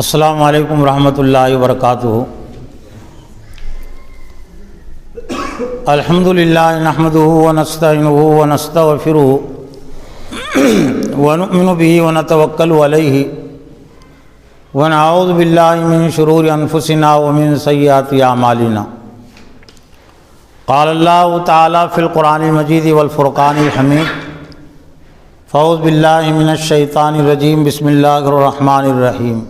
السلام علیکم ورحمۃ اللہ وبرکاتہ۔ الحمد للہ نحمدہ ونستعینہ ونستغفرہ ونؤمن بہ ونتوکل علیہ ونعوذ باللہ من شرور انفسنا ومن سیئات اعمالنا۔ قال اللہ تعالی فی القرآن المجید والفرقان الحمید۔ فاعوذ باللہ من الشیطان الرجیم، بسم اللہ الرحمن الرحیم۔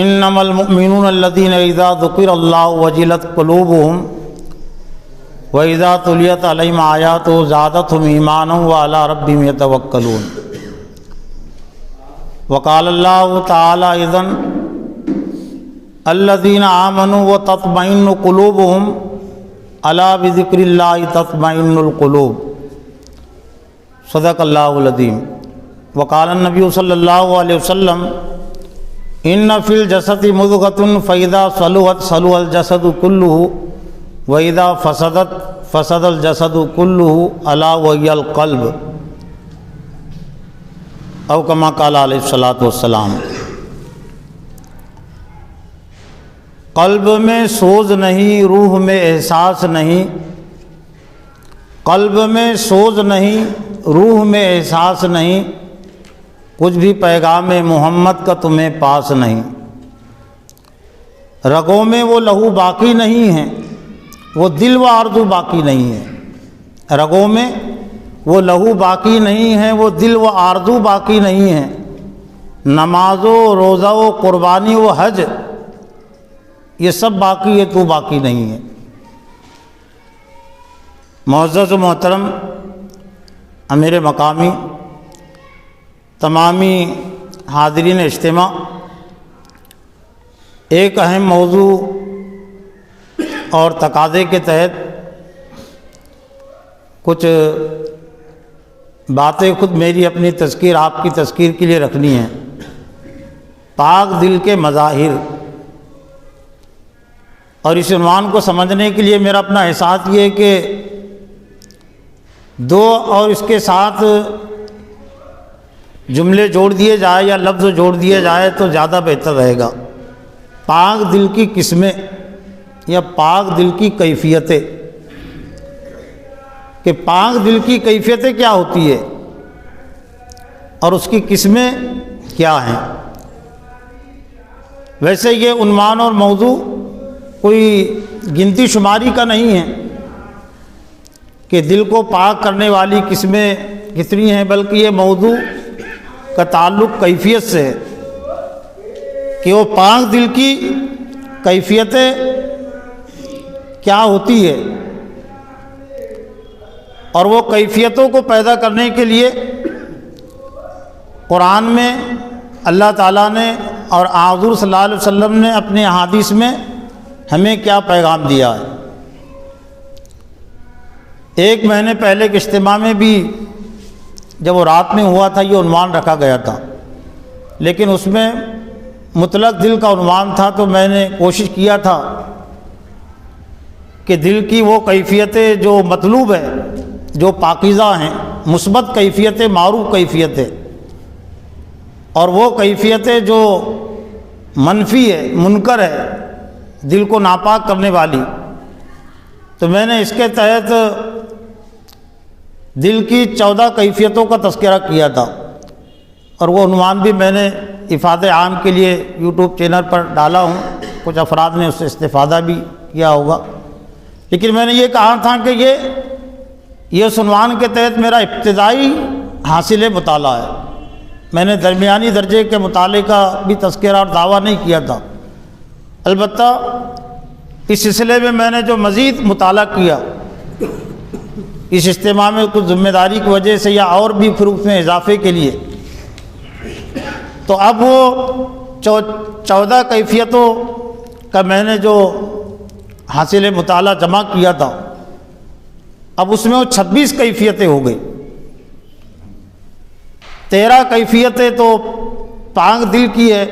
انما المؤمنون الذین اذا ذکر اللہ وجلت قلوبهم واذا تلیت علیہم آیاتہ زادتهم ایمانا وعلی ربہم یتوکلون۔ وقال اللہ تعالی اذن الذین آمنوا وتطمئن قلوبهم الا بذکر اللہ تطمئن القلوب۔ صدق اللہ العظیم۔ وقال النبی صلی اللہ علیہ وسلم ان فی الجسد مضغۃ فاذا صلحت صلح الجسد کلہ واذا فسدت فسد الجسد کلہ الا وہی القلب، او کما قال علیہ الصلاۃ والسلام۔ قلب میں سوز نہیں، روح میں احساس نہیں، قلب میں سوز نہیں، روح میں احساس نہیں، کچھ بھی پیغام محمد کا تمہیں پاس نہیں۔ رگوں میں وہ لہو باقی نہیں ہے، وہ دل و آرزو باقی نہیں ہے۔ رگوں میں وہ لہو باقی نہیں ہے، وہ دل و آرزو باقی نہیں ہے۔ نماز و روزہ و قربانی و حج یہ سب باقی ہے، تو باقی نہیں ہے۔ معزز و محترم امیر مقامی، تمامی حاضرین اجتماع، ایک اہم موضوع اور تقاضے کے تحت کچھ باتیں خود میری اپنی تذکیر آپ کی تذکیر کے لیے رکھنی ہے۔ پاک دل کے مظاہر، اور اس عنوان کو سمجھنے کے لیے میرا اپنا احساس یہ ہے کہ دو اور اس کے ساتھ جملے جوڑ دیے جائے یا لفظ جوڑ دیے جائے تو زیادہ بہتر رہے گا۔ پاک دل کی قسمیں یا پاک دل کی کیفیتیں، کہ پاک دل کی کیفیتیں کیا ہوتی ہے اور اس کی قسمیں کیا ہیں۔ ویسے یہ عنوان اور موضوع کوئی گنتی شماری کا نہیں ہے کہ دل کو پاک کرنے والی قسمیں کتنی ہیں، بلکہ یہ موضوع کا تعلق کیفیت سے ہے کہ وہ پاک دل کی کیفیتیں کیا ہوتی ہے، اور وہ کیفیتوں کو پیدا کرنے کے لیے قرآن میں اللہ تعالیٰ نے اور حضور صلی اللہ علیہ وسلم نے اپنے احادیث میں ہمیں کیا پیغام دیا ہے۔ ایک مہینے پہلے کے اجتماع میں بھی جب وہ رات میں ہوا تھا یہ عنوان رکھا گیا تھا، لیکن اس میں مطلق دل کا عنوان تھا، تو میں نے کوشش کیا تھا کہ دل کی وہ کیفیتیں جو مطلوب ہے، جو پاکیزہ ہیں، مثبت کیفیتیں، معروف کیفیتیں، اور وہ کیفیتیں جو منفی ہے، منکر ہے، دل کو ناپاک کرنے والی، تو میں نے اس کے تحت دل کی 14 کیفیتوں کا تذکرہ کیا تھا، اور وہ عنوان بھی میں نے افادہ عام کے لیے یوٹیوب چینل پر ڈالا ہوں، کچھ افراد نے اس سے استفادہ بھی کیا ہوگا۔ لیکن میں نے یہ کہا تھا کہ یہ اس عنوان کے تحت میرا ابتدائی حاصل مطالعہ ہے، میں نے درمیانی درجے کے مطالعے کا بھی تذکرہ اور دعویٰ نہیں کیا تھا۔ البتہ اس سلسلے میں نے جو مزید مطالعہ کیا اس اجتماع میں کچھ ذمہ داری کی وجہ سے یا اور بھی پھر اس میں اضافے کے لیے، تو اب وہ 14 کیفیتوں کا میں نے جو حاصل مطالعہ جمع کیا تھا، اب اس میں وہ 26 کیفیتیں ہو گئی۔ 13 کیفیتیں تو پاک دل کی ہے،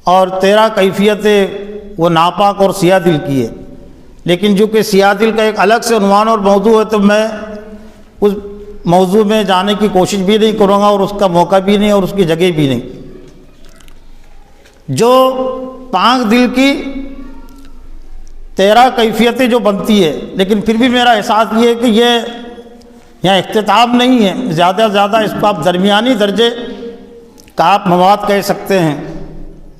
اور 13 کیفیتیں وہ ناپاک اور سیاہ دل کی ہے۔ لیکن جو کہ سیاہ دل کا ایک الگ سے عنوان اور موضوع ہے، تو میں اس موضوع میں جانے کی کوشش بھی نہیں کروں گا، اور اس کا موقع بھی نہیں اور اس کی جگہ بھی نہیں۔ جو پاک دل کی 13 کیفیتیں جو بنتی ہے، لیکن پھر بھی میرا احساس یہ ہے کہ یہ یہاں اختتام نہیں ہے، زیادہ سے زیادہ اس کو آپ درمیانی درجے کا آپ مواد کہہ سکتے ہیں،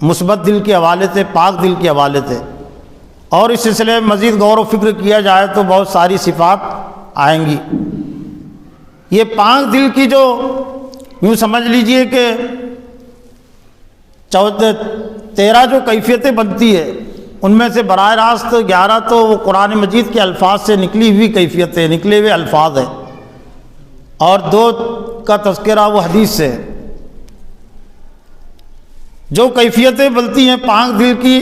مثبت دل کے حوالے سے، پاک دل کے حوالے سے۔ اور اس سلسلے میں مزید غور و فکر کیا جائے تو بہت ساری صفات آئیں گی۔ یہ پاک دل کی جو یوں سمجھ لیجئے کہ 13 جو کیفیتیں بنتی ہے، ان میں سے براہ راست 11 تو وہ قرآن مجید کے الفاظ سے نکلی ہوئی کیفیتیں، نکلے ہوئے الفاظ ہیں، اور 2 کا تذکرہ وہ حدیث سے ہے۔ جو کیفیتیں بنتی ہیں پاک دل کی،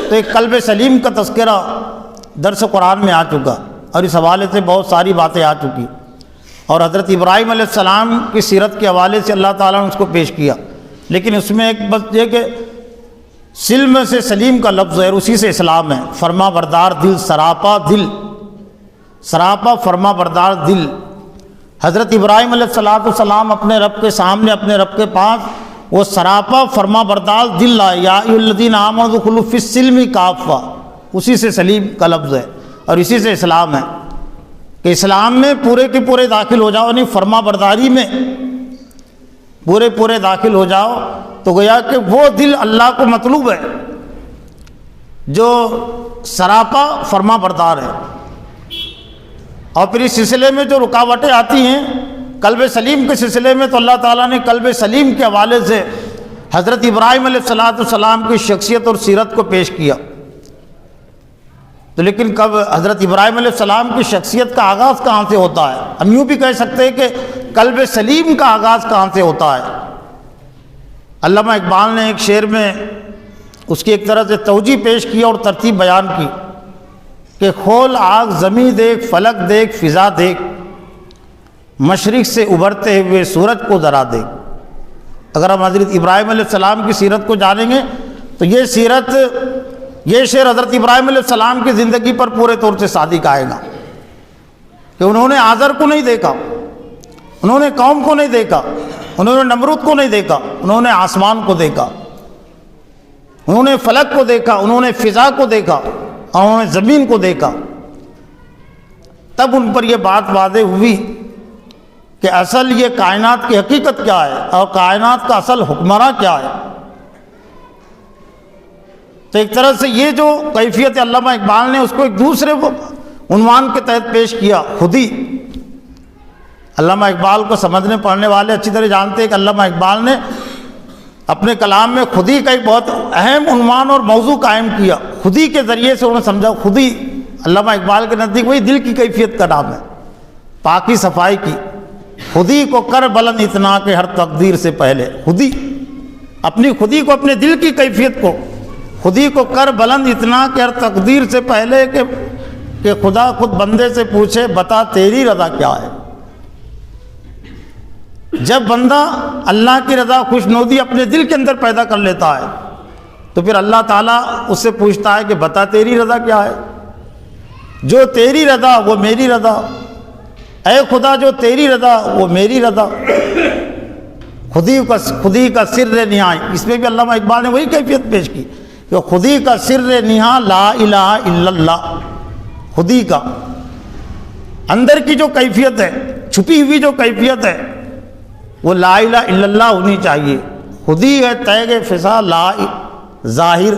تو ایک قلب سلیم کا تذکرہ درس قرآن میں آ چکا، اور اس حوالے سے بہت ساری باتیں آ چکی، اور حضرت ابراہیم علیہ السلام کی سیرت کے حوالے سے اللہ تعالیٰ نے اس کو پیش کیا، لیکن اس میں ایک بس یہ کہ سلم سے سلیم کا لفظ ہے، اور اسی سے اسلام ہے۔ فرما بردار دل، سراپا دل، سراپا فرما بردار دل۔ حضرت ابراہیم علیہ السلام اپنے رب کے سامنے، اپنے رب کے پاس وہ سراپا فرما بردار دل لائے، یا ایھا الذین آمنوا ادخلوا فی السلم کافہ، اسی سے سلیم کا لفظ ہے، اور اسی سے اسلام ہے کہ اسلام میں پورے کے پورے داخل ہو جاؤ، یعنی فرما برداری میں پورے داخل ہو جاؤ۔ تو گویا کہ وہ دل اللہ کو مطلوب ہے جو سراپا فرما بردار ہے۔ اور پھر اس سلسلے میں جو رکاوٹیں آتی ہیں قلب سلیم کے سلسلے میں، تو اللہ تعالیٰ نے قلب سلیم کے حوالے سے حضرت ابراہیم علیہ السلام کی شخصیت اور سیرت کو پیش کیا۔ تو لیکن کب حضرت ابراہیم علیہ السلام کی شخصیت کا آغاز کہاں سے ہوتا ہے؟ ہم یوں بھی کہہ سکتے ہیں کہ قلب سلیم کا آغاز کہاں سے ہوتا ہے؟ علامہ اقبال نے ایک شعر میں اس کی ایک طرح سے توجیہ پیش کی اور ترتیب بیان کی کہ کھول آگ زمیں دیکھ، فلک دیکھ، فضا دیکھ، مشرق سے ابھرتے ہوئے سورج کو ذرا دیکھ۔ اگر ہم حضرت ابراہیم علیہ السلام کی سیرت کو جانیں گے تو یہ شعر حضرت ابراہیم علیہ السلام کی زندگی پر پورے طور سے صادق آئے گا کہ انہوں نے آزر کو نہیں دیکھا، انہوں نے قوم کو نہیں دیکھا، انہوں نے نمرود کو نہیں دیکھا، انہوں نے آسمان کو دیکھا، انہوں نے فلک کو دیکھا، انہوں نے فضا کو دیکھا، اور انہوں نے زمین کو دیکھا۔ تب ان پر یہ بات واضح ہوئی کہ اصل یہ کائنات کی حقیقت کیا ہے اور کائنات کا اصل حکمراں کیا ہے۔ تو ایک طرح سے یہ جو کیفیت علامہ اقبال نے اس کو ایک دوسرے عنوان کے تحت پیش کیا، خودی۔ علامہ اقبال کو سمجھنے پڑھنے والے اچھی طرح جانتے ہیں کہ علامہ اقبال نے اپنے کلام میں خودی کا ایک بہت اہم عنوان اور موضوع قائم کیا۔ خودی کے ذریعے سے انہوں نے سمجھا، خودی علامہ اقبال کے نزدیک وہی دل کی کیفیت کا نام ہے، پاکی صفائی کی۔ خودی کو کر بلند اتنا کہ ہر تقدیر سے پہلے، خودی اپنی خودی کو، اپنے دل کی کیفیت کو، خودی کو کر بلند اتنا کہ ہر تقدیر سے پہلے کہ خدا خود بندے سے پوچھے بتا تیری رضا کیا ہے۔ جب بندہ اللہ کی رضا خوشنودی اپنے دل کے اندر پیدا کر لیتا ہے تو پھر اللہ تعالیٰ اس سے پوچھتا ہے کہ بتا تیری رضا کیا ہے۔ جو تیری رضا وہ میری رضا، اے خدا جو تیری رضا وہ میری رضا۔ خودی کا سر نہائی، اس میں بھی علامہ اقبال نے وہی کیفیت پیش کی کہ خودی کا سر نہا لا الہ الا اللہ۔ خودی کا اندر کی جو کیفیت ہے، چھپی ہوئی جو کیفیت ہے، وہ لا الہ الا اللہ ہونی چاہیے۔ خودی ہے تیغ فضا لا ظاہر،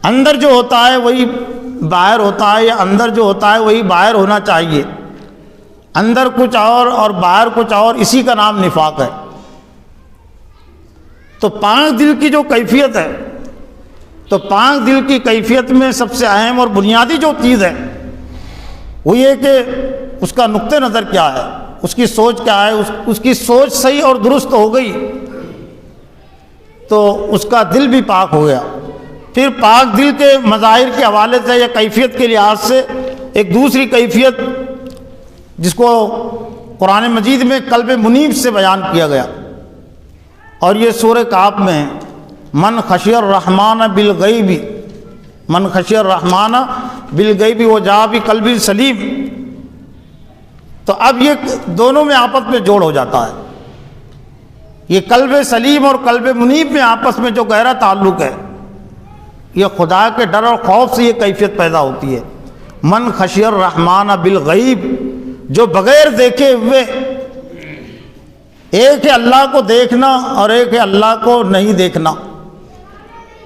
اندر جو ہوتا ہے وہی باہر ہوتا ہے، یا اندر جو ہوتا ہے وہی باہر ہونا چاہیے۔ اندر کچھ اور باہر کچھ اور، اسی کا نام نفاق ہے۔ تو پاک دل کی جو کیفیت ہے، تو پاک دل کی کیفیت میں سب سے اہم اور بنیادی جو چیز ہے وہ یہ کہ اس کا نقطہ نظر کیا ہے، اس کی سوچ کیا ہے۔ اس کی سوچ صحیح اور درست ہو گئی تو اس کا دل بھی پاک ہو گیا۔ پھر پاک دل کے مظاہر کے حوالے سے یا کیفیت کے لحاظ سے ایک دوسری کیفیت جس کو قرآن مجید میں قلب منیب سے بیان کیا گیا، اور یہ سورہ کہف میں ہے، من خشی الرحمن بالغیب، من خشی الرحمن بالغیب وجاء بقلب سلیم۔ تو اب یہ دونوں میں آپس میں جوڑ ہو جاتا ہے. یہ قلب سلیم اور قلب منیب میں آپس میں جو گہرا تعلق ہے، یہ خدا کے ڈر اور خوف سے یہ کیفیت پیدا ہوتی ہے. من خشی الرحمن بالغیب، جو بغیر دیکھے ہوئے، ایک ہے اللہ کو دیکھنا اور ایک ہے اللہ کو نہیں دیکھنا.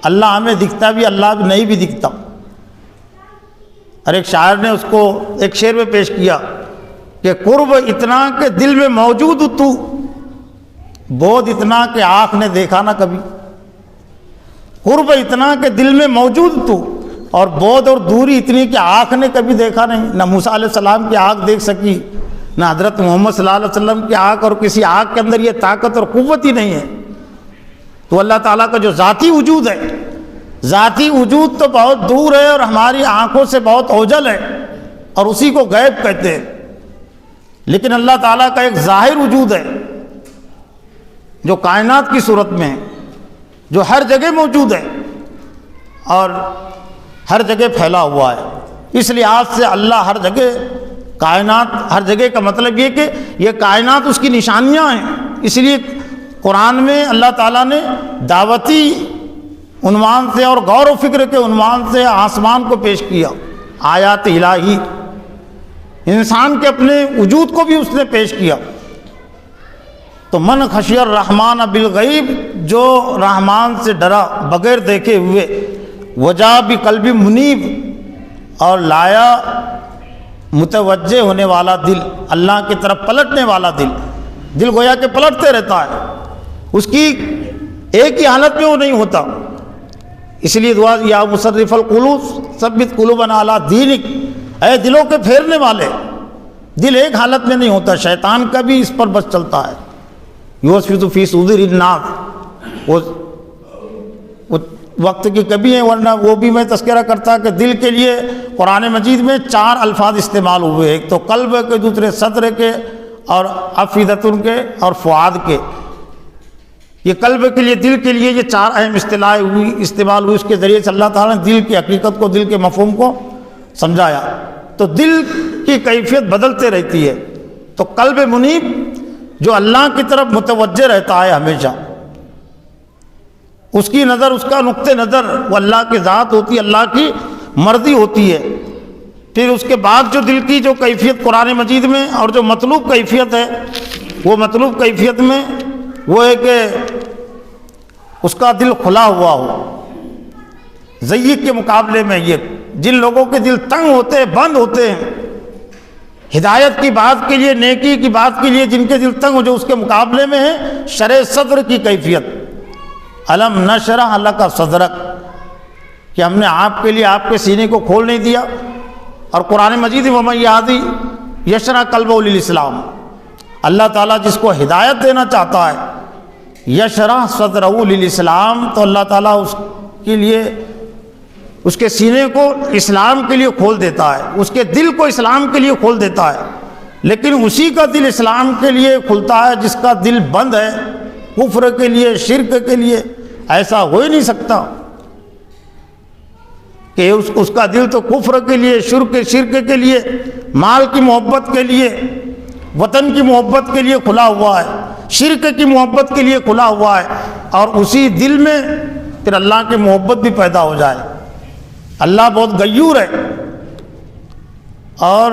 اللہ ہمیں دکھتا بھی، اللہ بھی نہیں بھی دکھتا. اور ایک شاعر نے اس کو ایک شعر میں پیش کیا کہ قرب اتنا کہ دل میں موجود تو، بود اتنا کہ آنکھ نے دیکھا نہ کبھی. قرب اتنا کہ دل میں موجود تو، اور بود اور دوری اتنی کہ آنکھ نے کبھی دیکھا نہیں. نہ موسیٰ علیہ السلام کی آنکھ دیکھ سکی، نہ حضرت محمد صلی اللہ علیہ وسلم کی آنکھ، اور کسی آنکھ کے اندر یہ طاقت اور قوت ہی نہیں ہے. تو اللہ تعالیٰ کا جو ذاتی وجود ہے، ذاتی وجود تو بہت دور ہے اور ہماری آنکھوں سے بہت اوجھل ہے، اور اسی کو غیب کہتے ہیں. لیکن اللہ تعالیٰ کا ایک ظاہر وجود ہے جو کائنات کی صورت میں ہے، جو ہر جگہ موجود ہے اور ہر جگہ پھیلا ہوا ہے. اس لحاظ سے اللہ ہر جگہ، کائنات ہر جگہ کا مطلب یہ کہ یہ کائنات اس کی نشانیاں ہیں. اس لیے قرآن میں اللہ تعالیٰ نے دعوتی عنوان سے اور غور و فکر کے عنوان سے آسمان کو پیش کیا. آیات الہی، انسان کے اپنے وجود کو بھی اس نے پیش کیا. تو من خشی الرحمن بالغیب، جو رحمان سے ڈرا بغیر دیکھے ہوئے، وجا بقلب منیب، اور لایا متوجہ ہونے والا دل، اللہ کی طرف پلٹنے والا دل. دل گویا کہ پلٹتے رہتا ہے، اس کی ایک ہی حالت میں وہ نہیں ہوتا. اس لیے دعا یا مصرف القلوب ثبت قلوبنا علی دینک، اے دلوں کے پھیرنے والے، دل ایک حالت میں نہیں ہوتا. شیطان کا بھی اس پر بس چلتا ہے. یوسوس فی صدور الناس، وہ وقت کی کمی ہے، ورنہ وہ بھی میں تذکرہ کرتا کہ دل کے لیے قرآن مجید میں 4 الفاظ استعمال ہوئے. ایک تو قلب کے، دوسرے صدر کے، اور افئدۃ کے، اور فؤاد کے. یہ قلب کے لیے، دل کے لیے یہ 4 اہم استعمال ہوئی. اس کے ذریعے سے اللہ تعالیٰ نے دل کی حقیقت کو، دل کے مفہوم کو سمجھایا. تو دل کی کیفیت بدلتے رہتی ہے. تو قلب منیب جو اللہ کی طرف متوجہ رہتا ہے ہمیشہ، اس کی نظر، اس کا نقطہ نظر وہ اللہ کی ذات ہوتی ہے، اللہ کی مرضی ہوتی ہے. پھر اس کے بعد جو دل کی جو کیفیت قرآن مجید میں، اور جو مطلوب کیفیت ہے، وہ مطلوب کیفیت میں وہ ہے کہ اس کا دل کھلا ہوا ہو. ضیق کے مقابلے میں یہ جن لوگوں کے دل تنگ ہوتے ہیں، بند ہوتے ہیں ہدایت کی بات کے لیے، نیکی کی بات کے لیے، جن کے دل تنگ ہو، جو اس کے مقابلے میں ہے شرح صدر کی کیفیت. الم نشرح لک صدرک، کہ ہم نے آپ کے لیے آپ کے سینے کو کھول نہیں دیا. اور قرآن مجید ومن یہدی یشرح قلبہ للاسلام، اللہ تعالیٰ جس کو ہدایت دینا چاہتا ہے، یشرح صدرہ للاسلام، تو اللہ تعالیٰ اس کے لیے، اس کے سینے کو اسلام کے لیے کھول دیتا ہے، اس کے دل کو اسلام کے لیے کھول دیتا ہے. لیکن اسی کا دل اسلام کے لیے کھلتا ہے جس کا دل بند ہے کفر کے لیے، شرک کے لیے. ایسا ہو ہی نہیں سکتا کہ اس کا دل تو کفر کے لیے، شرک کے لیے، مال کی محبت کے لیے، وطن کی محبت کے لیے کھلا ہوا ہے، شرک کی محبت کے لیے کھلا ہوا ہے، اور اسی دل میں پھر اللہ کی محبت بھی پیدا ہو جائے. اللہ بہت غیور ہے اور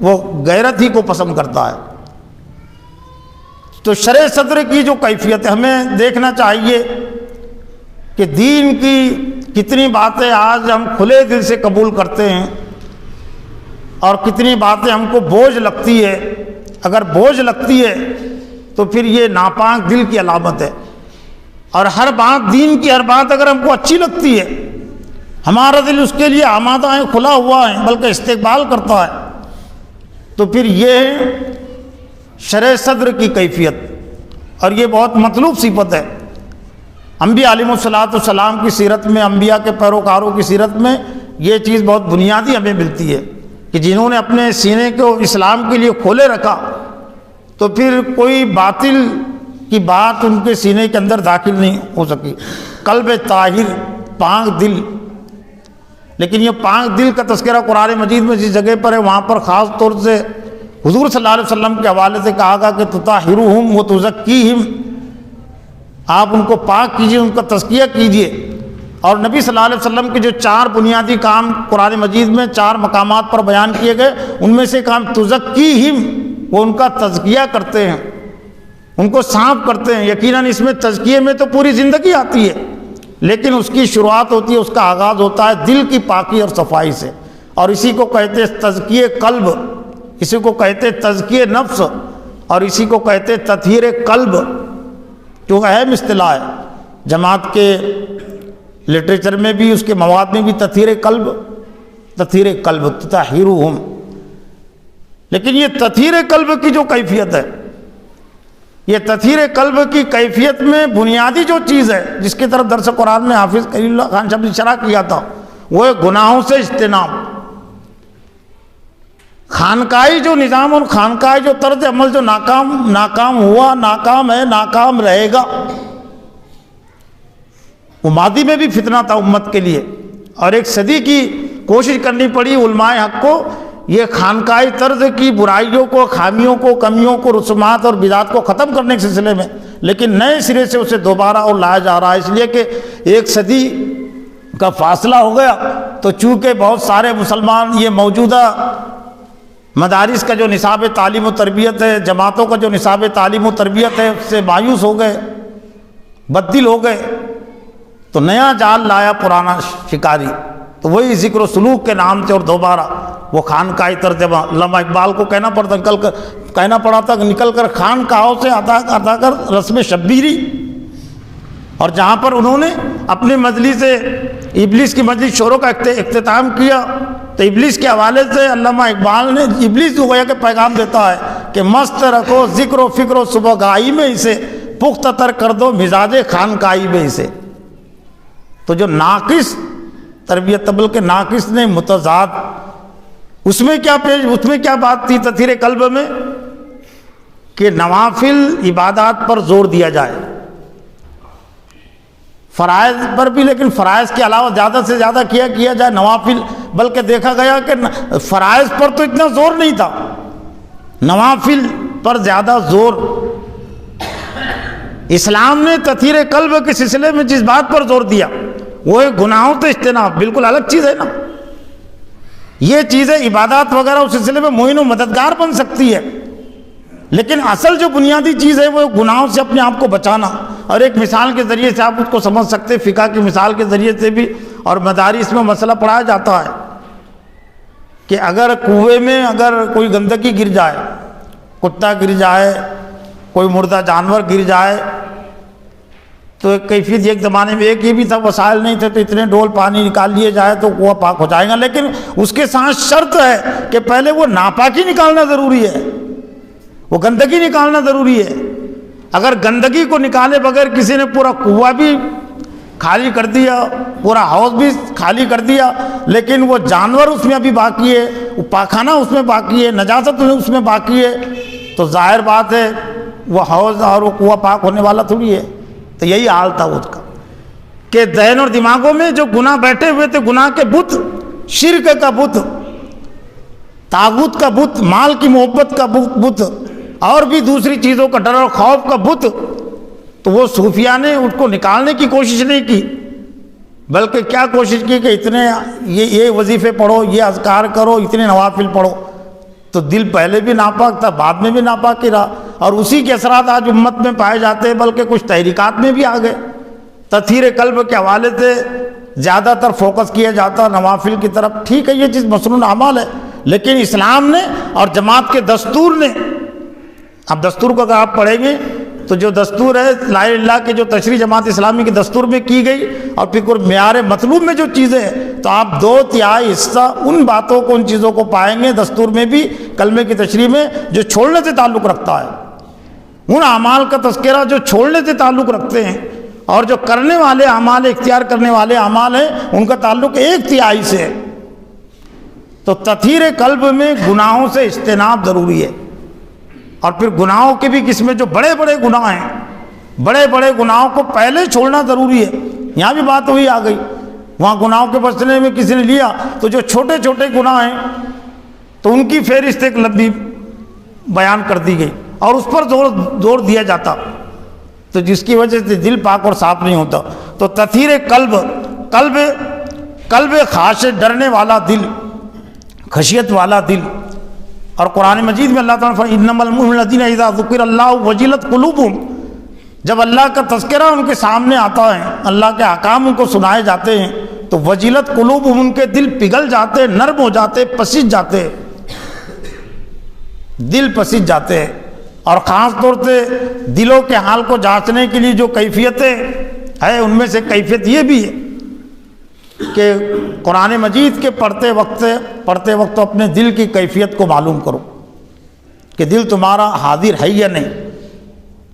وہ غیرت ہی کو پسند کرتا ہے. تو شرح صدر کی جو کیفیت ہے، ہمیں دیکھنا چاہیے کہ دین کی کتنی باتیں آج ہم کھلے دل سے قبول کرتے ہیں اور کتنی باتیں ہم کو بوجھ لگتی ہے. اگر بوجھ لگتی ہے تو پھر یہ ناپاک دل کی علامت ہے. اور ہر بات، دین کی ہر بات اگر ہم کو اچھی لگتی ہے، ہمارا دل اس کے لیے آمادہ ہے، کھلا ہوا ہے، بلکہ استقبال کرتا ہے، تو پھر یہ ہے شرح صدر کی کیفیت. اور یہ بہت مطلوب صفت ہے. انبیاء علیہ الصلوۃ کی سیرت میں، انبیاء کے پیروکاروں کی سیرت میں یہ چیز بہت بنیادی ہمیں ملتی ہے کہ جنہوں نے اپنے سینے کو اسلام کے لیے کھولے رکھا، تو پھر کوئی باطل کی بات ان کے سینے کے اندر داخل نہیں ہو سکی. قلب طاہر، پاک دل. لیکن یہ پاک دل کا تذکرہ قرآن مجید میں جس جگہ پر ہے، وہاں پر خاص طور سے حضور صلی اللہ علیہ وسلم کے حوالے سے کہا گا کہ تطہرہم و تزکیہم، آپ ان کو پاک کیجئے، ان کا تزکیہ کیجئے۔ اور نبی صلی اللہ علیہ وسلم کے جو 4 بنیادی کام قرآن مجید میں 4 مقامات پر بیان کیے گئے، ان میں سے کام تزکیہم، وہ ان کا تزکیہ کرتے ہیں، ان کو صاف کرتے ہیں۔ یقیناً اس میں تزکیے میں تو پوری زندگی آتی ہے، لیکن اس کی شروعات ہوتی ہے، اس کا آغاز ہوتا ہے دل کی پاکی اور صفائی سے، اور اسی کو کہتے ہیں تزکیہ قلب، اسی کو کہتے ہیں تزکیہ نفس، اور اسی کو کہتے ہیں تطہیر قلب، جو اہم اصطلاح ہے۔ جماعت کے لٹریچر میں بھی، اس کے مواد میں بھی تطہیر قلب تطہرہم۔ لیکن یہ تطہیر قلب کی جو کیفیت ہے، یہ تطہیر قلب کی کیفیت میں بنیادی جو چیز ہے، جس کی طرف درس قرآن میں حافظ کریم اللہ خان صاحب نے شرح کیا تھا، وہ ہے گناہوں سے اجتناب۔ خانقاہی جو نظام اور خانقاہی جو طرز عمل جو ناکام ہوا، ناکام ہے، ناکام رہے گا، وہ ماضی میں بھی فتنہ تھا امت کے لیے، اور 1 صدی کی کوشش کرنی پڑی علماء حق کو یہ خانقاہی طرز کی برائیوں کو، خامیوں کو، کمیوں کو، رسومات اور بدعات کو ختم کرنے کے سلسلے میں، لیکن نئے سرے سے اسے دوبارہ اور لایا جا رہا ہے، اس لیے کہ 1 صدی کا فاصلہ ہو گیا، تو چونکہ بہت سارے مسلمان یہ موجودہ مدارس کا جو نصاب تعلیم و تربیت ہے، جماعتوں کا جو نصاب تعلیم و تربیت ہے، اس سے مایوس ہو گئے، بددل ہو گئے، تو نیا جال لایا پرانا شکاری، تو وہی ذکر و سلوک کے نام سے، اور دوبارہ وہ خانقاہی طرز عمل۔ علامہ اقبال کو کہنا پڑا تھا نکل کر خانقاہوں سے ادا کر رسم شبیری، اور جہاں پر انہوں نے اپنی مجلس ابلیس کی مجلس شوروں کا اختتام کیا، تو ابلیس کے حوالے سے علامہ اقبال نے ابلیس کو گویا کہ پیغام دیتا ہے کہ مست رکھو ذکر و فکر و صبح گاہی میں اسے، پختہ تر کر دو مزاج خانقاہی میں اسے۔ تو جو ناقص تربیت عمل کے ناقص نے متضاد، اس میں کیا بات تھی تطہیر قلب میں، کہ نوافل عبادات پر زور دیا جائے، فرائض پر بھی، لیکن فرائض کے علاوہ زیادہ سے زیادہ کیا جائے نوافل، بلکہ دیکھا گیا کہ فرائض پر تو اتنا زور نہیں تھا، نوافل پر زیادہ زور۔ اسلام نے تطہیر قلب کے سلسلے میں جس بات پر زور دیا وہ ہے گناہوں سے اجتناب، بالکل الگ چیز ہے نا۔ یہ چیزیں عبادات وغیرہ اس سلسلے میں معین و مددگار بن سکتی ہے، لیکن اصل جو بنیادی چیز ہے وہ گناہوں سے اپنے آپ کو بچانا۔ اور ایک مثال کے ذریعے سے آپ اس کو سمجھ سکتے، فقہ کی مثال کے ذریعے سے بھی، اور مدارس میں مسئلہ پڑھایا جاتا ہے کہ اگر کنویں میں اگر کوئی گندگی گر جائے، کتا گر جائے، کوئی مردہ جانور گر جائے، تو ایک کیفیت ایک زمانے میں ایک یہ بھی تھا، وسائل نہیں تھے، تو اتنے ڈول پانی نکال لیے جائے تو کنواں پاک ہو جائے گا، لیکن اس کے ساتھ شرط ہے کہ پہلے وہ ناپاکی نکالنا ضروری ہے، وہ گندگی نکالنا ضروری ہے۔ اگر گندگی کو نکالے بغیر کسی نے پورا کنواں بھی خالی کر دیا، پورا حوض بھی خالی کر دیا، لیکن وہ جانور اس میں ابھی باقی ہے، وہ پاخانہ اس میں باقی ہے، نجاست اس میں باقی ہے، تو ظاہر بات ہے وہ حوض اور وہ کنواں پاک ہونے والا تھوڑی ہے۔ تو یہی حال تھا اس کا کہ ذہن اور دماغوں میں جو گناہ بیٹھے ہوئے تھے، گناہ کے بت، شرک کا بت، طاغوت کا بت، مال کی محبت کا بت، اور بھی دوسری چیزوں کا ڈر اور خوف کا بت، تو وہ صوفیاء نے اس کو نکالنے کی کوشش نہیں کی، بلکہ کیا کوشش کی کہ اتنے یہ وظیفے پڑھو، یہ اذکار کرو، اتنے نوافل پڑھو، تو دل پہلے بھی ناپاک تھا، بعد میں بھی ناپاک ہی رہا، اور اسی کے اثرات آج امت میں پائے جاتے ہیں، بلکہ کچھ تحریکات میں بھی آ گئے۔ تطہیر قلب کے حوالے سے زیادہ تر فوکس کیا جاتا نوافل کی طرف، ٹھیک ہے یہ چیز مسنون اعمال ہے، لیکن اسلام نے اور جماعت کے دستور نے، اب دستور کو اگر آپ پڑھیں گے تو جو دستور ہے لا الہ الا اللہ کے جو تشریح جماعت اسلامی کے دستور میں کی گئی، اور پھر معیار مطلوب میں جو چیزیں ہیں، تو آپ 2/3 حصہ ان باتوں کو، ان چیزوں کو پائیں گے دستور میں بھی، کلمے کی تشریح میں، جو چھوڑنے سے تعلق رکھتا ہے، ان اعمال کا تذکرہ جو چھوڑنے سے تعلق رکھتے ہیں، اور جو کرنے والے اعمال، اختیار کرنے والے اعمال ہیں، ان کا تعلق 1/3 سے ہے۔ تو تطہیر قلب میں گناہوں سے اجتناب ضروری ہے، اور پھر گناہوں کے بھی قسمیں، جو بڑے بڑے گناہ ہیں، بڑے بڑے گناہوں کو پہلے چھوڑنا ضروری ہے۔ یہاں بھی بات وہی آ گئی، وہاں گناہوں کے بچنے میں کسی نے لیا، تو جو چھوٹے چھوٹے گناہ ہیں تو ان کی فہرست ایک لمبی بیان کر دی گئی اور اس پر زور دیا جاتا تو جس کی وجہ سے دل پاک اور صاف نہیں ہوتا. تو تطہیر قلب خاشع، ڈرنے والا دل، خشیت والا دل. اور قرآن مجید میں اللہ تعالیٰ نے فرمایا انما المؤمنون الذین اذا ذکر اللہ وجلت قلوبہم، جب اللہ کا تذکرہ ان کے سامنے آتا ہے، اللہ کے احکام ان کو سنائے جاتے ہیں تو وجلت قلوبہم، ان کے دل پگھل جاتے، نرم ہو جاتے، پسج جاتے، دل پسج جاتے ہیں. اور خاص طور سے دلوں کے حال کو جانچنے کے لیے جو کیفیتیں ہیں ان میں سے کیفیت یہ بھی ہے کہ قرآن مجید کے پڑھتے وقت اپنے دل کی کیفیت کو معلوم کرو کہ دل تمہارا حاضر ہے یا نہیں.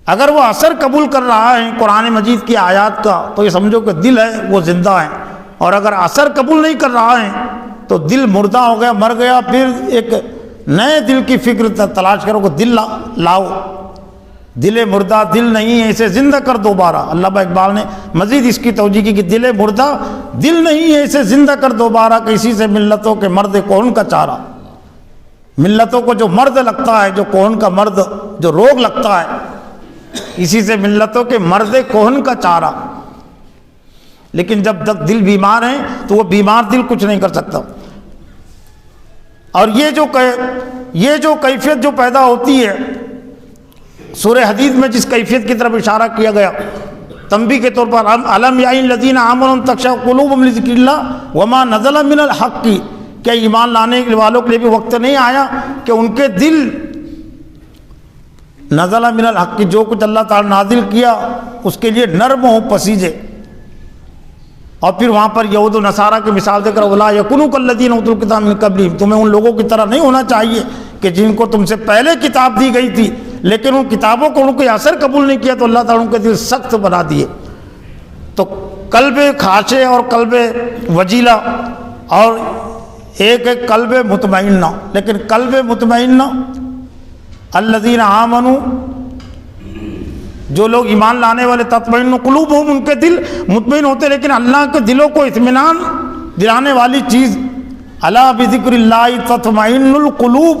اگر وہ اثر قبول کر رہا ہے قرآن مجید کی آیات کا تو یہ سمجھو کہ دل ہے وہ زندہ ہے، اور اگر اثر قبول نہیں کر رہا ہے تو دل مردہ ہو گیا، مر گیا. پھر ایک نئے دل کی فکر تلاش کرو کہ دل لاؤ. دل مردہ دل نہیں ہے، اسے زندہ کر دوبارہ. علامہ اقبال نے مزید اس کی توجیہ کی کہ دل مردہ دل نہیں ہے، اسے زندہ کر دوبارہ. کسی سے ملتوں کے مرد کون کا چارہ، ملتوں کو جو مرد لگتا ہے، جو کون کا مرد جو روگ لگتا ہے، اسی سے ملتوں کے مرد کون کا چارہ. لیکن جب تک دل بیمار ہیں تو وہ بیمار دل کچھ نہیں کر سکتا. اور یہ جو کیفیت جو پیدا ہوتی ہے، سورہ حدید میں جس کیفیت کی طرف اشارہ کیا گیا تنبیہ کے طور پر، الم یعن الذین آمنوا ان تخشع قلوبہم لذکر اللہ وما نزل من الحق، کیا ایمان لانے والوں کے لیے بھی وقت نہیں آیا کہ ان کے دل نزل من الحق، جو کچھ اللہ تعالیٰ نازل کیا اس کے لیے نرم ہو، پسیجے. اور پھر وہاں پر یہود و نصارہ کی مثال دے کر ولا یکونوا کالذین اوتوا الکتاب من قبلہم، تمہیں ان لوگوں کی طرح نہیں ہونا چاہیے کہ جن کو تم سے پہلے کتاب دی گئی تھی لیکن ان کتابوں کو ان کو اثر قبول نہیں کیا تو اللہ تعالیٰ ان کے دل سخت بنا دیے. تو قلب خاشع اور قلب وجیلہ اور ایک قلب مطمئنہ. لیکن قلب مطمئنہ الذین آمنوا، جو لوگ ایمان لانے والے، تطمئن قلوبہم، ان کے دل مطمئن ہوتے. لیکن اللہ کے دلوں کو اطمینان دلانے والی چیز الا بذکر اللہ تطمئن القلوب،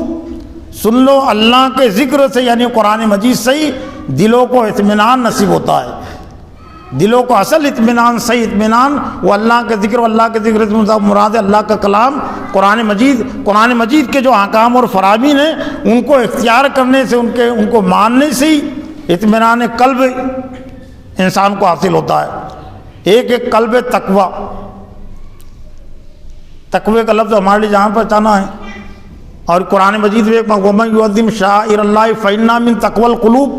سن لو اللہ کے ذکر سے یعنی قرآن مجید سے ہی دلوں کو اطمینان نصیب ہوتا ہے. دلوں کو اصل اطمینان، صحیح اطمینان وہ اللہ کے ذکر، اللہ کے ذکر سے مراد ہے اللہ کا کلام قرآن مجید کے جو احکام اور فرامین ہیں ان کو اختیار کرنے سے، ان کو ماننے سے ہی اطمینان قلب انسان کو حاصل ہوتا ہے. ایک قلب تقوی. تقوی کا لفظ ہمارے لیے جہاں پہچانا ہے اور قرآن مجید میں وَمَن يُعَظِّمْ شَعَائِرَ اللَّهِ فَإِنَّهَا مِن تَقْوَى الْقُلُوبِ،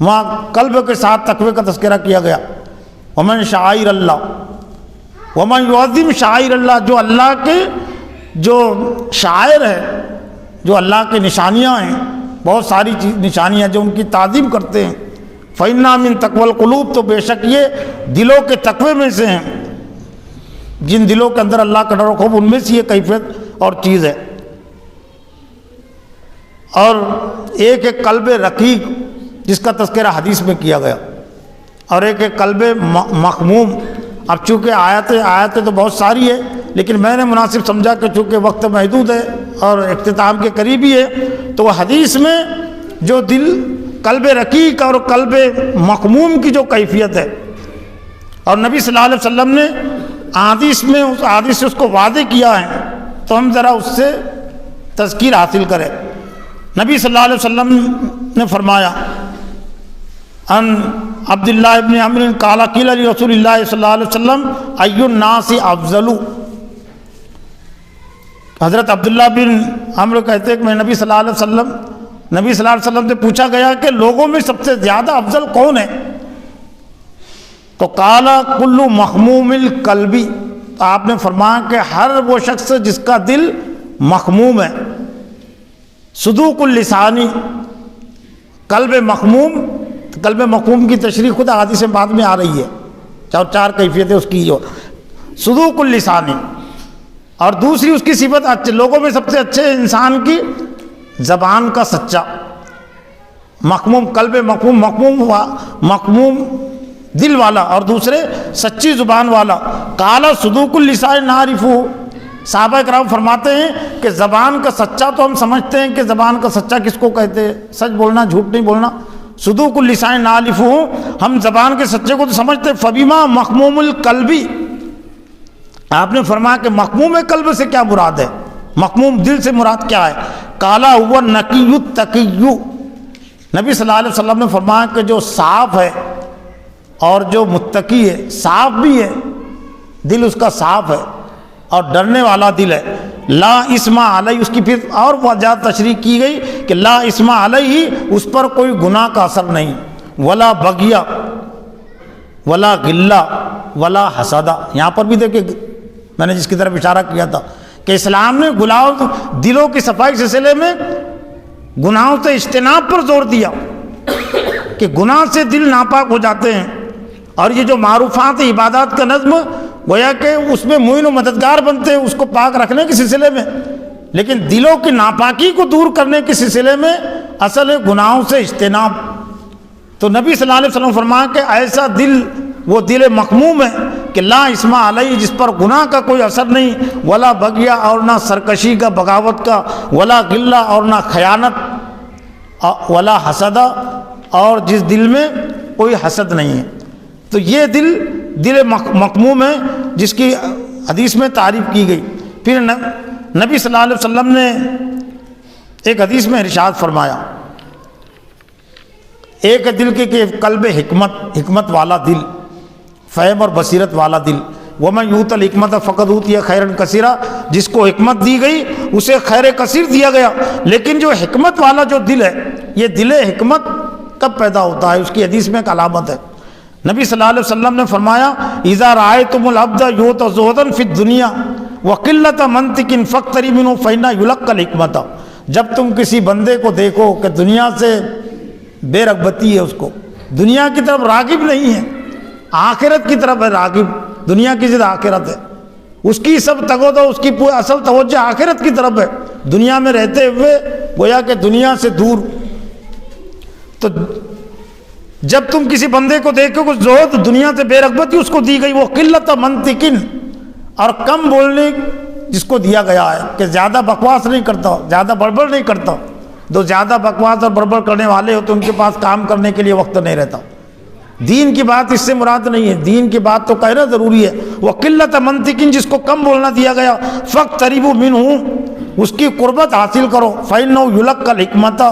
وہاں قلب کے ساتھ تقوی کا تذکرہ کیا گیا. وَمَن شَعَائِرَ اللَّهِ وَمَن يُعَظِّمْ شَعَائِرَ اللَّهِ، جو اللہ کے جو شاعر ہے، جو اللہ کے نشانیاں ہیں، بہت ساری نشانیاں جو ان کی تعظیم کرتے ہیں، فَإِنَّهَا مِن تَقْوَى الْقُلُوبِ، تو بے شک یہ دلوں کے تقوی میں سے ہیں. جن دلوں کے اندر اللہ کا ڈر و خوف، ان میں سے یہ کیفیت اور چیز ہے. اور ایک قلب رقیق جس کا تذکرہ حدیث میں کیا گیا، اور ایک قلب مخموم. اب چونکہ آیتیں تو بہت ساری ہے لیکن میں نے مناسب سمجھا کہ چونکہ وقت محدود ہے اور اختتام کے قریب ہی ہے تو وہ حدیث میں جو دل قلب رقیق اور قلب مخموم کی جو کیفیت ہے، اور نبی صلی اللہ علیہ وسلم نے حدیث سے اس کو واضح کیا ہے، تو ہم ذرا اس سے تذکیر حاصل کریں. نبی صلی اللہ علیہ وسلم نے فرمایا ان عبداللہ ابن عمرو قال قیل لرسول اللہ صلی اللہ علیہ وسلم ای الناس افضل. حضرت عبداللہ بن عمرو کہتے ہیں کہ میں نبی صلی اللہ علیہ وسلم سے پوچھا گیا کہ لوگوں میں سب سے زیادہ افضل کون ہے؟ تو قال کل مخموم القلبی، تو آپ نے فرمایا کہ ہر وہ شخص جس کا دل مخموم ہے. صدوق اللسانی، قلب مخموم کی تشریح خود حدیث بعد میں آ رہی ہے، چار کیفیتیں اس کی. صدوق اللسانی، اور دوسری اس کی صفت لوگوں میں سب سے اچھے انسان کی زبان کا سچا. قلب مخموم دل والا، اور دوسرے سچی زبان والا. قال صدوق اللسان نعرفہ، صحابہ کرام فرماتے ہیں کہ زبان کا سچا تو ہم سمجھتے ہیں کہ زبان کا سچا کس کو کہتے ہیں، سچ بولنا، جھوٹ نہیں بولنا، صدوق اللسان نالف ہوں، ہم زبان کے سچے کو تو سمجھتے ہیں۔ فبیما مخموم القلبی، آپ نے فرمایا کہ مخموم قلب سے کیا مراد ہے، مخموم دل سے مراد کیا ہے؟ کالا ہوا نقی التقی، نبی صلی اللہ علیہ وسلم نے فرمایا کہ جو صاف ہے اور جو متقی ہے، صاف بھی ہے دل اس کا صاف ہے اور ڈرنے والا دل ہے، لا اسم علیہ، اس کی پھر اور وجہ تشریح کی گئی کہ لا اسم علیہ، اس پر کوئی گناہ کا اثر نہیں، ولا بغیہ ولا غلہ ولا حسدہ۔ یہاں پر بھی دیکھیں میں نے جس کی طرف اشارہ کیا تھا کہ اسلام نے دلوں کی صفائی کے سلسلے میں گناہوں سے اجتناب پر زور دیا کہ گناہ سے دل ناپاک ہو جاتے ہیں، اور یہ جو معروفات عبادات کا نظم گویا کہ اس میں معین و مددگار بنتے ہیں اس کو پاک رکھنے کے سلسلے میں، لیکن دلوں کی ناپاکی کو دور کرنے کے سلسلے میں اصل ہے گناہوں سے اجتناب۔ تو نبی صلی اللہ علیہ وسلم فرمایا کہ ایسا دل وہ دل مخموم ہے کہ لا اسم علیہ، جس پر گناہ کا کوئی اثر نہیں، ولا بغیہ اور نہ سرکشی کا، بغاوت کا، ولا غلہ اور نہ خیانت، ولا حسدہ، اور جس دل میں کوئی حسد نہیں ہے۔ تو یہ دل مخموم ہے جس کی حدیث میں تعریف کی گئی۔ پھر نبی صلی اللہ علیہ وسلم نے ایک حدیث میں ارشاد فرمایا، ایک دل کے قلب حکمت والا دل، فہم اور بصیرت والا دل، وَمَنْ يُؤْتَ الْحِكْمَةَ فَقَدْ أُوتِيَ خَيْرًا كَثِيرًا، جس کو حکمت دی گئی اسے خیر کثیر دیا گیا۔ لیکن جو حکمت والا جو دل ہے، یہ دل حکمت کب پیدا ہوتا ہے؟ اس کی حدیث میں ایک علامت ہے، نبی صلی اللہ علیہ وسلم نے فرمایا اِذَا رَأَيْتُمُ الْعَبْدَ يُؤْتَ زُهْدًا فِي الدُّنْيَا وَقِلَّةَ مَنْطِقٍ فَاقْتَرِبْ مِنْهُ فَإِنَّهُ يُلَقَّى الْحِكْمَةَ، جب تم کسی بندے کو دیکھو کہ دنیا سے بے رغبتی ہے، اس کو دنیا کی طرف راغب نہیں ہے، آخرت کی طرف ہے راغب، دنیا کی ضد آخرت ہے، اس کی سب تگودو، اس کی اصل توجہ آخرت کی طرف ہے، دنیا میں رہتے ہوئے گویا کہ دنیا سے دور۔ تو جب تم کسی بندے کو دیکھو کہ زہد، دنیا سے بے رغبتی اس کو دی گئی، وہ قلت منطقن، اور کم بولنے جس کو دیا گیا ہے کہ زیادہ بکواس نہیں کرتا، زیادہ بڑبڑ نہیں کرتا، جو زیادہ بکواس اور بڑبڑ کرنے والے ہو تو ان کے پاس کام کرنے کے لیے وقت نہیں رہتا۔ دین کی بات اس سے مراد نہیں ہے، دین کی بات تو کہنا ضروری ہے۔ وہ قلت منطقن، جس کو کم بولنا دیا گیا، فاقتربوا منہ، اس کی قربت حاصل کرو، فإنہ یلقی الحکمۃ،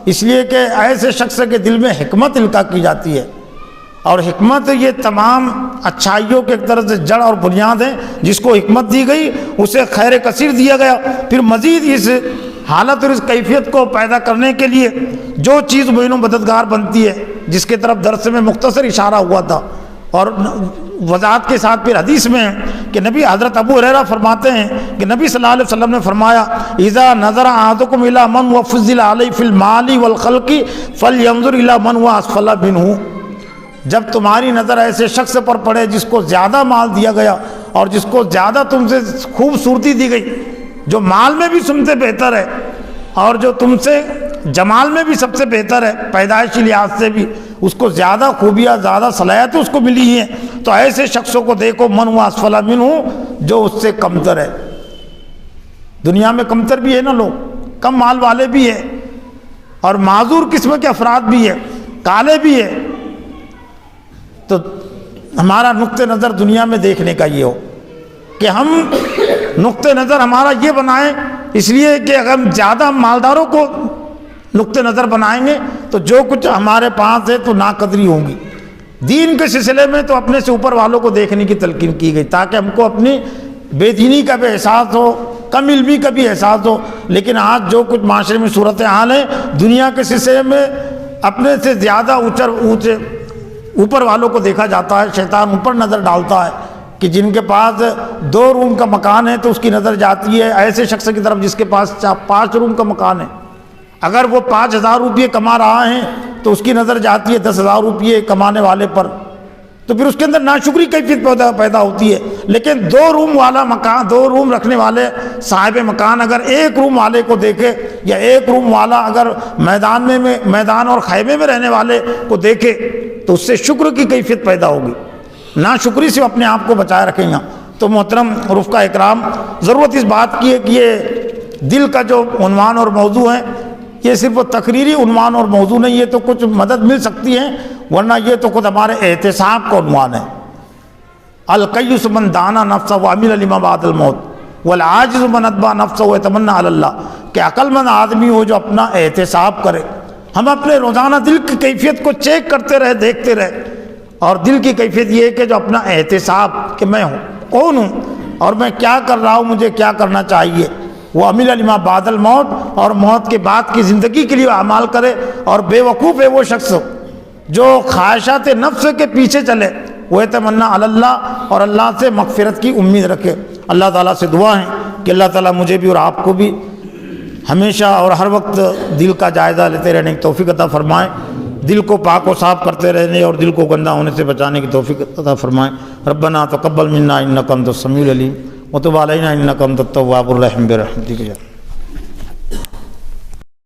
اس لیے کہ ایسے شخص کے دل میں حکمت القا کی جاتی ہے، اور حکمت یہ تمام اچھائیوں کے ایک طرح سے جڑ اور بنیاد ہے، جس کو حکمت دی گئی اسے خیر کثیر دیا گیا۔ پھر مزید اس حالت اور اس کیفیت کو پیدا کرنے کے لیے جو چیز معین و مددگار بنتی ہے، جس کے طرف درس میں مختصر اشارہ ہوا تھا، اور وضاحت کے ساتھ پھر حدیث میں کہ نبی حضرت ابو ہریرہ فرماتے ہیں کہ نبی صلی اللہ علیہ وسلم نے فرمایا اذا نظر احدکم الی من هو فضل علیہ فی المال والخلق فلینظر الی من هو اسفل منہ، جب تمہاری نظر ایسے شخص پر پڑے جس کو زیادہ مال دیا گیا اور جس کو زیادہ تم سے خوبصورتی دی گئی، جو مال میں بھی تم سے بہتر ہے اور جو تم سے جمال میں بھی سب سے بہتر ہے، پیدائشی لحاظ سے بھی اس کو زیادہ خوبیاں، زیادہ صلاحیتیں اس کو ملی ہیں، تو ایسے شخصوں کو دیکھو من ہوا اسفل منہ، جو اس سے کمتر ہے۔ دنیا میں کمتر بھی ہے نا، لوگ کم مال والے بھی ہیں اور معذور قسم کے افراد بھی ہیں، کالے بھی ہیں۔ تو ہمارا نقطہ نظر دنیا میں دیکھنے کا یہ ہو کہ ہم نقطہ نظر ہمارا یہ بنائیں، اس لیے کہ اگر ہم زیادہ مالداروں کو نقطہ نظر بنائیں گے تو جو کچھ ہمارے پاس ہے تو ناقدری ہوگی۔ دین کے سلسلے میں تو اپنے سے اوپر والوں کو دیکھنے کی تلقین کی گئی تاکہ ہم کو اپنی بے دینی کا بھی احساس ہو، کم علمی کا بھی احساس ہو، لیکن آج جو کچھ معاشرے میں صورتحال ہے دنیا کے سلسلے میں اپنے سے زیادہ اونچے اوپر والوں کو دیکھا جاتا ہے، شیطان اوپر نظر ڈالتا ہے کہ جن کے پاس 2 روم کا مکان ہے تو اس کی نظر جاتی ہے ایسے شخص کی طرف جس کے پاس 5 روم کا مکان ہے، اگر وہ 5,000 روپئے کما رہا ہے تو اس کی نظر جاتی ہے 10,000 روپئے کمانے والے پر، تو پھر اس کے اندر ناشکری کیفیت پیدا ہوتی ہے۔ لیکن 2 روم والا مکان، 2 روم رکھنے والے صاحب مکان اگر 1 روم والے کو دیکھے، یا 1 روم والا اگر میدان اور خیمے میں رہنے والے کو دیکھے تو اس سے شکر کی کیفیت پیدا ہوگی، ناشکری سے اپنے آپ کو بچائے رکھیں گا۔ تو محترم رفقہ اکرام، ضرورت اس بات کی ہے کہ یہ دل کا جو عنوان اور موضوع ہے یہ صرف تقریری عنوان اور موضوع نہیں، یہ تو کچھ مدد مل سکتی ہے، ورنہ یہ تو خود ہمارے احتساب کا عنوان ہے۔ القیس من دانا نفسہ وعمل لما بعد الموت والعاجز من اتبع نفسہ ویتمنی علی اللہ، کہ عقل مند آدمی ہو جو اپنا احتساب کرے۔ ہم اپنے روزانہ دل کی کیفیت کو چیک کرتے رہے، دیکھتے رہے، اور دل کی کیفیت یہ ہے کہ جو اپنا احتساب کہ میں ہوں، کون ہوں اور میں کیا کر رہا ہوں، مجھے کیا کرنا چاہیے، وہ عمل لما بعد الموت، اور موت کے بعد کی زندگی کے لیے اعمال کرے۔ اور بے وقوف ہے وہ شخص جو خواہشات نفس کے پیچھے چلے، وہ تمنا اللہ، اور اللہ سے مغفرت کی امید رکھے۔ اللہ تعالیٰ سے دعا ہے کہ اللہ تعالیٰ مجھے بھی اور آپ کو بھی ہمیشہ اور ہر وقت دل کا جائزہ لیتے رہنے کی توفیق عطا فرمائے، دل کو پاک و صاف کرتے رہنے اور دل کو گندہ ہونے سے بچانے کی توفیق عطا فرمائے۔ ربنا تقبل منا انک انت السمیع العلیم وتب علینا انک انت التواب الرحیم برحمتک۔